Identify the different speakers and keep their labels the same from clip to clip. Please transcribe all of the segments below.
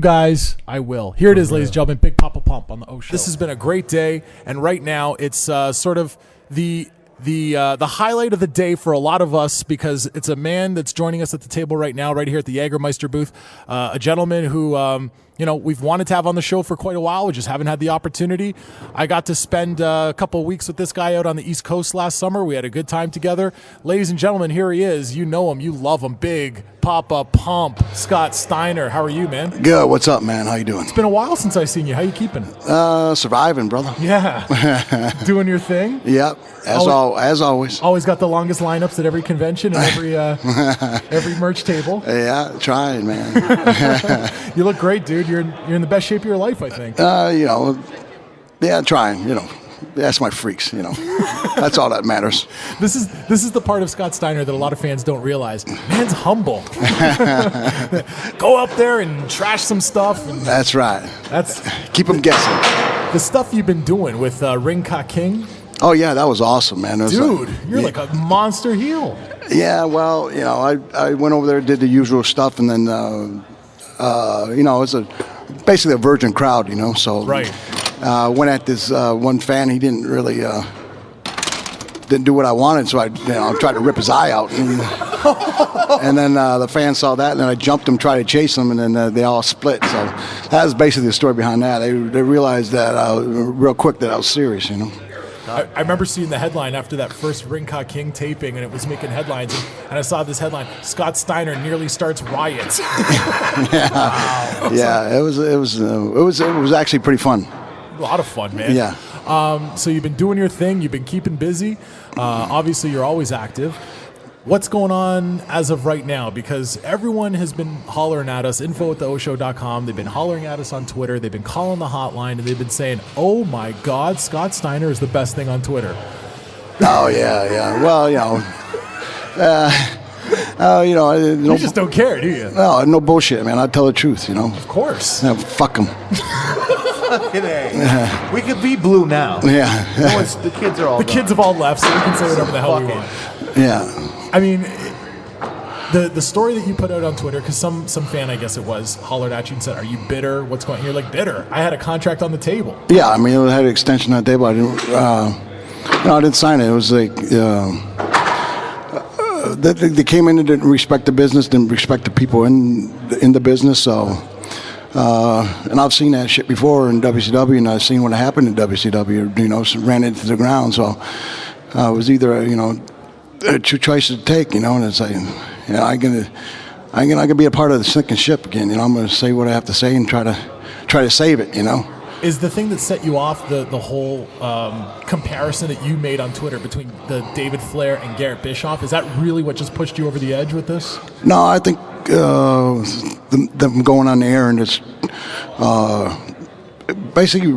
Speaker 1: Guys, I will. Here it is, ladies and gentlemen. Big Papa Pump on the O Show. This has been a great day, and right now it's sort of the highlight of the day for a lot of us because it's a man that's joining us at the table right now, right here at the Jägermeister booth. A gentleman who we've wanted to have on the show for quite a while. We just haven't had the opportunity. I got to spend a couple of weeks with this guy out on the East Coast last summer. We had a good time together. Ladies and gentlemen, here he is. You know him. You love him. Big Papa Pump, Scott Steiner. How are you, man?
Speaker 2: Good. What's up, man? How you doing?
Speaker 1: It's been a while since I've seen you. How you keeping?
Speaker 2: Surviving, brother.
Speaker 1: Yeah. Doing your thing?
Speaker 2: Yep. As always.
Speaker 1: Always got the longest lineups at every convention and every merch table.
Speaker 2: Yeah, trying, man.
Speaker 1: You look great, dude. You're in the best shape of your life, I think.
Speaker 2: Trying. That's my freaks. That's all that matters.
Speaker 1: This is the part of Scott Steiner that a lot of fans don't realize. Man's humble. Go up there and trash some stuff. And
Speaker 2: that's right. Keep them guessing.
Speaker 1: The stuff you've been doing with Ring Ka King.
Speaker 2: Oh yeah, that was awesome, man.
Speaker 1: Dude, you're like a monster heel.
Speaker 2: Yeah, well, I went over there, did the usual stuff, and then it's basically a virgin crowd, So
Speaker 1: right.
Speaker 2: Went at this one fan. He didn't really didn't do what I wanted, so I tried to rip his eye out, and then the fan saw that, and then I jumped him, tried to chase him, and then they all split. So that was basically the story behind that. They realized that real quick that I was serious,
Speaker 1: I remember seeing the headline after that first Ring Ka King taping, and it was making headlines. And I saw this headline: Scott Steiner nearly starts riots.
Speaker 2: Wow. Yeah, it was actually pretty fun.
Speaker 1: A lot of fun, man.
Speaker 2: Yeah.
Speaker 1: So you've been doing your thing. You've been keeping busy. Obviously, you're always active. What's going on as of right now? Because everyone has been hollering at us, info@theoshow.com. They've been hollering at us on Twitter. They've been calling the hotline, and they've been saying, oh, my God, Scott Steiner is the best thing on Twitter.
Speaker 2: Oh, yeah. Well,
Speaker 1: you just don't care, do you?
Speaker 2: No bullshit, man. I tell the truth,
Speaker 1: Of course.
Speaker 2: Yeah, fuck them.
Speaker 3: We could be blue now.
Speaker 2: Yeah.
Speaker 3: The kids are all
Speaker 1: The kids have all left, so we can say whatever the hell we want.
Speaker 2: Yeah.
Speaker 1: I mean, the story that you put out on Twitter, because some fan, I guess it was, hollered at you and said, are you bitter? What's going on? You're like, bitter? I had a contract on the table.
Speaker 2: Yeah, I mean, it had an extension on the table. I didn't sign it. It was like, they came in and didn't respect the business, didn't respect the people in the business, so... and I've seen that shit before in WCW, and I've seen what happened in WCW, ran into the ground, so it was either, two choices to take, and it's like, I'm gonna be a part of the sinking ship again. I'm gonna say what I have to say and try to save it.
Speaker 1: Is the thing that set you off the whole comparison that you made on Twitter between the David Flair and Garrett Bischoff? Is that really what just pushed you over the edge with this?
Speaker 2: No, I think them going on the air and just basically,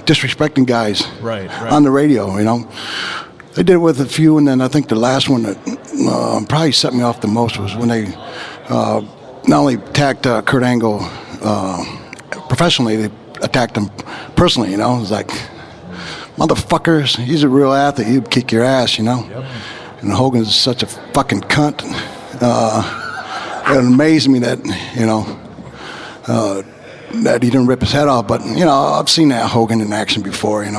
Speaker 2: disrespecting guys
Speaker 1: right.
Speaker 2: on the radio. They did it with a few, and then I think the last one that probably set me off the most was when they not only attacked Kurt Angle professionally, they attacked him personally. It was like, motherfuckers, he's a real athlete. He'd kick your ass, Yep. And Hogan's such a fucking cunt. It amazed me that that he didn't rip his head off. But I've seen that Hogan in action before. He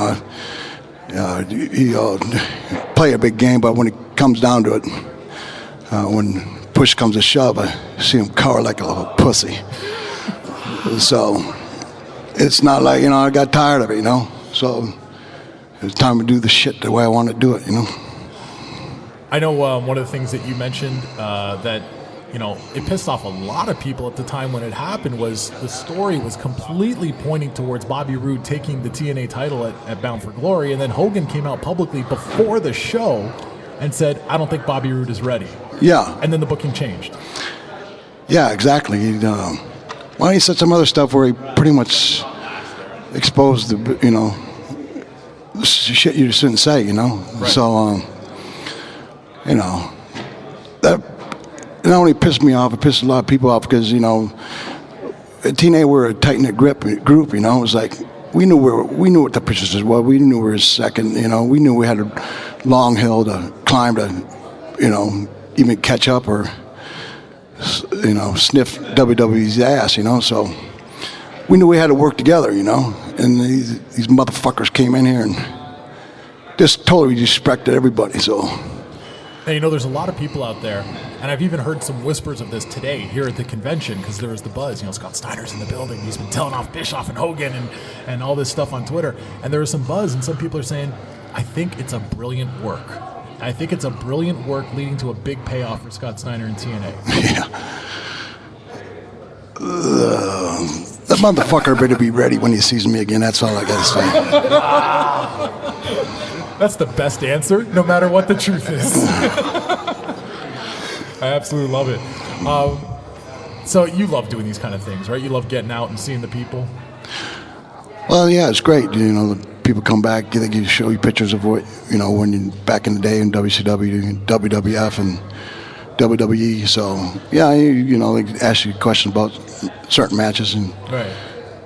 Speaker 2: play a big game, but when it comes down to it, when push comes to shove, I see him cower like a little pussy. So it's not like I got tired of it. So it's time to do the shit the way I want to do it.
Speaker 1: I know one of the things that you mentioned that it pissed off a lot of people at the time when it happened was the story was completely pointing towards Bobby Roode taking the TNA title at Bound for Glory, and then Hogan came out publicly before the show and said, I don't think Bobby Roode is ready.
Speaker 2: Yeah.
Speaker 1: And then the booking changed.
Speaker 2: Yeah, exactly. He said some other stuff where he pretty much exposed the, shit you shouldn't say,
Speaker 1: Right.
Speaker 2: So, that not only pissed me off, it pissed a lot of people off because, at TNA we're a tight-knit group, It was like, we knew what the pitches was. We knew we were second, we knew we had a long hill to climb to, even catch up or, sniff WWE's ass, so we knew we had to work together, you know. And these motherfuckers came in here and just totally disrespected everybody. So.
Speaker 1: And you know, there's a lot of people out there, and I've even heard some whispers of this today here at the convention because there was the buzz. You know, Scott Steiner's in the building. He's been telling off Bischoff and Hogan and all this stuff on Twitter. And there was some buzz, and some people are saying, I think it's a brilliant work. I think it's a brilliant work leading to a big payoff for Scott Steiner and TNA.
Speaker 2: Yeah. That motherfucker better be ready when he sees me again. That's all I got to say.
Speaker 1: That's the best answer, no matter what the truth is. I absolutely love it. So you love doing these kind of things, right? You love getting out and seeing the people?
Speaker 2: Well, yeah, it's great. You know, people come back, they show you pictures of what, you know, when you back in the day in WCW, WWF, and WWE. So, yeah, you know, they ask you questions about certain matches. And
Speaker 1: right.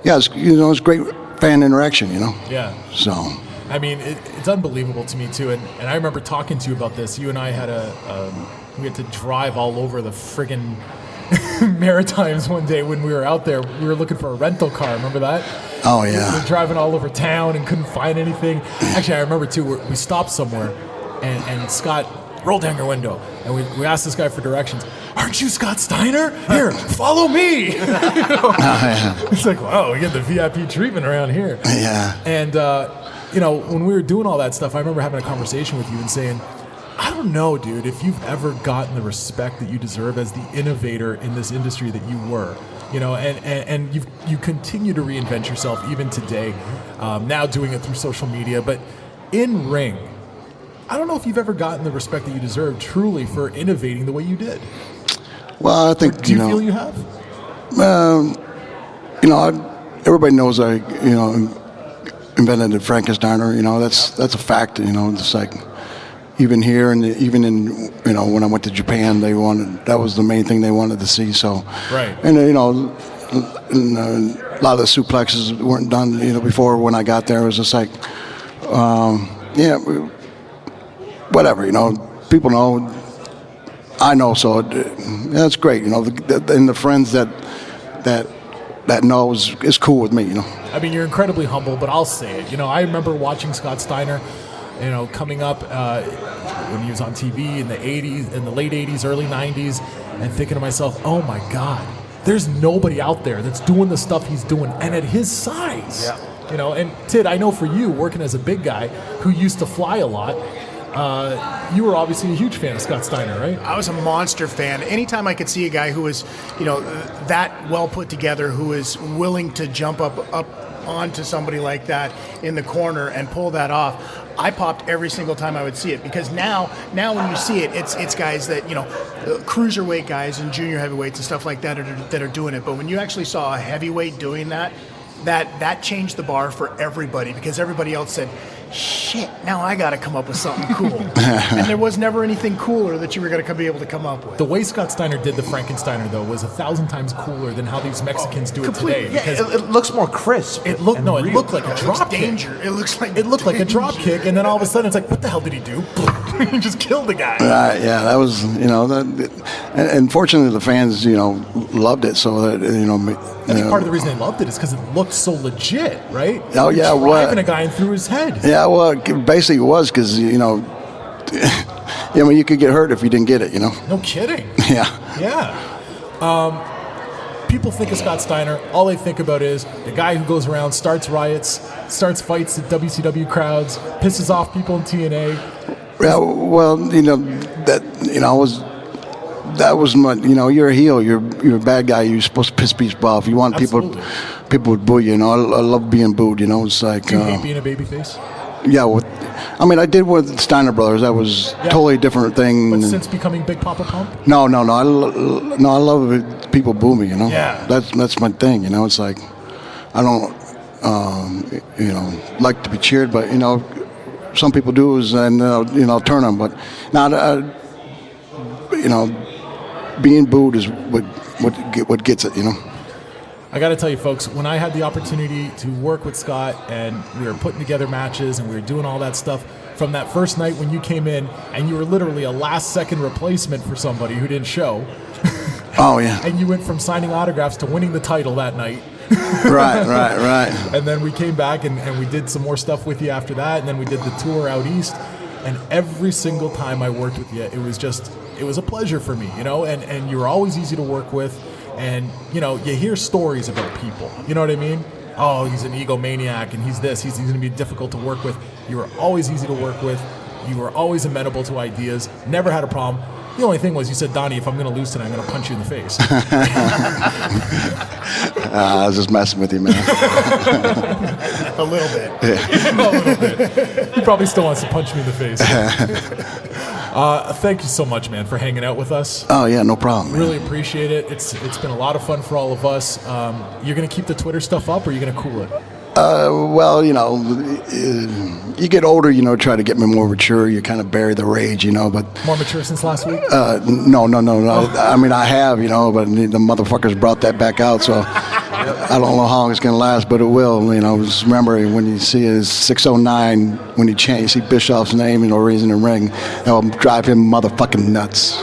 Speaker 2: Yeah, it's great fan interaction, you know?
Speaker 1: Yeah.
Speaker 2: So.
Speaker 1: I mean, it's unbelievable to me, too. And I remember talking to you about this. You and I had we had to drive all over the friggin' Maritimes one day when we were out there. We were looking for a rental car. Remember that?
Speaker 2: Oh, yeah.
Speaker 1: We were driving all over town and couldn't find anything. Actually, I remember, too, we stopped somewhere, and Scott rolled down your window, and we asked this guy for directions. Aren't you Scott Steiner? Here, follow me. You know?
Speaker 2: Oh, yeah.
Speaker 1: It's like, wow, we get the VIP treatment around here.
Speaker 2: Yeah.
Speaker 1: And, you know, when we were doing all that stuff, I remember having a conversation with you and saying, I don't know, dude, if you've ever gotten the respect that you deserve as the innovator in this industry that you were. You know, and you continue to reinvent yourself even today, now doing it through social media. But in ring, I don't know if you've ever gotten the respect that you deserve truly for innovating the way you did.
Speaker 2: Well, I think,
Speaker 1: do you feel you have?
Speaker 2: You know, everybody knows I, you know, invented the Frankensteiner. You know, that's a fact. You know, it's like even here and even in, you know, when I went to Japan, that was the main thing they wanted to see. So,
Speaker 1: right.
Speaker 2: And you know, a lot of the suplexes weren't done, you know, before when I got there. It was just like, yeah, whatever. You know, people know. I know, so that's great. You know, and the friends that know is cool with me. You know.
Speaker 1: I mean, you're incredibly humble, but I'll say it. You know, I remember watching Scott Steiner, you know, coming up when he was on TV in the 80s, in the late 80s, early 90s, and thinking to myself, oh my God, there's nobody out there that's doing the stuff he's doing, and at his size.
Speaker 3: Yeah.
Speaker 1: You know, and Tid, I know for you, working as a big guy who used to fly a lot, you were obviously a huge fan of Scott Steiner, right?
Speaker 4: I was a monster fan. Anytime I could see a guy who was, you know, that well put together, who is willing to jump up onto somebody like that in the corner and pull that off, I popped every single time I would see it. Because now when you see it, it's guys that, you know, cruiserweight guys and junior heavyweights and stuff like that are doing it. But when you actually saw a heavyweight doing that changed the bar for everybody, because everybody else said, shit, now I got to come up with something cool. And there was never anything cooler that you were going to be able to come up with.
Speaker 1: The way Scott Steiner did the Frankensteiner, though, was 1,000 times cooler than how these Mexicans do it today.
Speaker 3: Yeah, it looks more crisp.
Speaker 1: It looked like a drop kick.
Speaker 4: It
Speaker 1: looked like a drop kick, and then all of a sudden it's like, what the hell did he do? He just killed the guy.
Speaker 2: Yeah, that was, you know, and fortunately the fans, you know, loved it. So that, you know,
Speaker 1: I think part of the reason they loved it is because it looked so legit, right?
Speaker 2: Oh yeah,
Speaker 1: driving a guy and through his head.
Speaker 2: Yeah, well, basically it was because, you know, I mean, you could get hurt if you didn't get it, you know.
Speaker 1: No kidding.
Speaker 2: Yeah.
Speaker 1: Yeah. People think of Scott Steiner. All they think about is the guy who goes around, starts riots, starts fights at WCW crowds, pisses off people in TNA.
Speaker 2: Yeah, well, you know, that was my, you know, you're a heel, you're a bad guy, you're supposed to piss people off. You want people would boo you, you know. I love being booed, you know. It's like,
Speaker 1: do you hate being a babyface?
Speaker 2: Yeah, I mean, I did with Steiner Brothers. That was totally different thing.
Speaker 1: But since becoming Big Papa Pump?
Speaker 2: No, I love it. People boo me, you know.
Speaker 1: Yeah.
Speaker 2: That's my thing, you know. It's like, I don't, you know, like to be cheered, but, you know, some people do, and you know, turn them. But now, you know, being booed is what gets it, you know.
Speaker 1: I got to tell you, folks, when I had the opportunity to work with Scott and we were putting together matches and we were doing all that stuff, from that first night when you came in and you were literally a last-second replacement for somebody who didn't show.
Speaker 2: Oh, yeah.
Speaker 1: And you went from signing autographs to winning the title that night.
Speaker 2: Right.
Speaker 1: And then we came back and we did some more stuff with you after that, and then we did the tour out east. And every single time I worked with you, it was a pleasure for me, and you were always easy to work with. And, you hear stories about people, you know what I mean? Oh, he's an egomaniac and he's this, he's going to be difficult to work with. You were always easy to work with. You were always amenable to ideas, never had a problem. The only thing was you said, Donnie, if I'm going to lose tonight, I'm going to punch you in the face.
Speaker 2: I was just messing with you, man.
Speaker 4: A little bit.
Speaker 1: A little bit. He probably still wants to punch me in the face. Thank you so much, man, for hanging out with us.
Speaker 2: Oh, yeah, no problem, man.
Speaker 1: Really appreciate it. It's been a lot of fun for all of us. You're going to keep the Twitter stuff up, or are you going to cool it?
Speaker 2: Well, you get older, try to get more mature. You kind of bury the rage, but...
Speaker 1: More mature since last week?
Speaker 2: No. I mean, I have, but the motherfuckers brought that back out, so I don't know how long it's going to last, but it will. Just remember when you see his 609, when you see Bischoff's name, raising the ring, it'll drive him motherfucking nuts.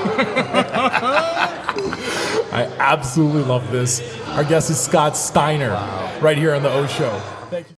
Speaker 1: I absolutely love this. Our guest is Scott Steiner, right here on the O Show.